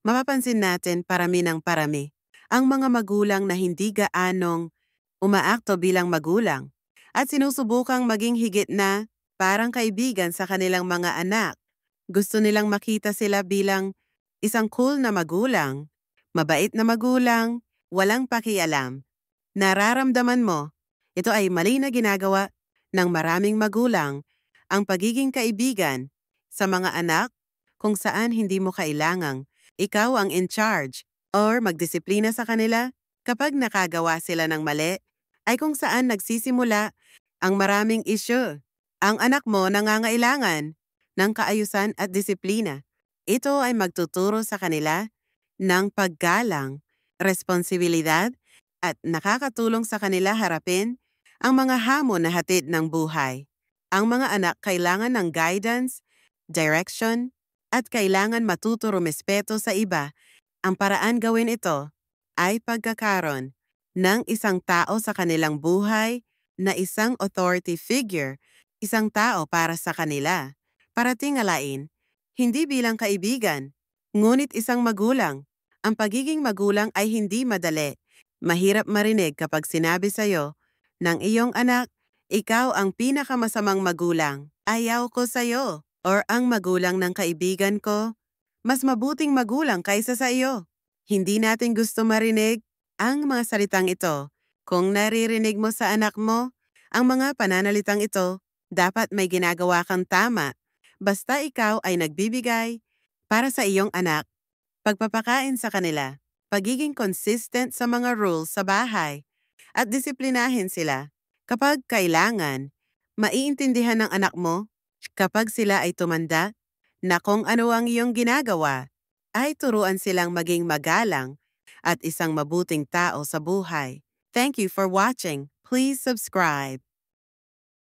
mapapansin natin parami ng parami ang mga magulang na hindi gaanong umaakto bilang magulang at sinusubukang maging higit na parang kaibigan sa kanilang mga anak. Gusto nilang makita sila bilang isang cool na magulang, mabait na magulang, walang pakialam. Nararamdaman mo, ito ay mali na ginagawa ng maraming magulang, ang pagiging kaibigan sa mga anak kung saan hindi mo kailangang ikaw ang in charge or magdisiplina sa kanila kapag nakagawa sila ng mali ay kung saan nagsisimula ang maraming issue. Ang anak mo nangangailangan ng kaayusan at disiplina. Ito ay magtuturo sa kanila ng paggalang, responsibilidad at nakakatulong sa kanila harapin ang mga hamon na hatid ng buhay. Ang mga anak kailangan ng guidance, direction, at kailangan matuto rumespeto sa iba. Ang paraan gawin ito ay pagkakaroon ng isang tao sa kanilang buhay na isang authority figure, isang tao para sa kanila. Para tingalain, hindi bilang kaibigan, ngunit isang magulang. Ang pagiging magulang ay hindi madali. Mahirap marinig kapag sinabi sa'yo ng iyong anak, ikaw ang pinakamasamang magulang. Ayaw ko sa'yo. Or ang magulang ng kaibigan ko, mas mabuting magulang kaysa sa iyo. Hindi natin gusto marinig ang mga salitang ito. Kung naririnig mo sa anak mo, ang mga pananalitang ito, dapat may ginagawa kang tama. Basta ikaw ay nagbibigay para sa iyong anak. Pagpapakain sa kanila, pagiging consistent sa mga rules sa bahay, at disiplinahin sila. Kapag kailangan, maiintindihan ng anak mo kapag sila ay tumanda na kung ano ang iyong ginagawa, ay turuan silang maging magalang at isang mabuting tao sa buhay. Thank you for watching. Please subscribe.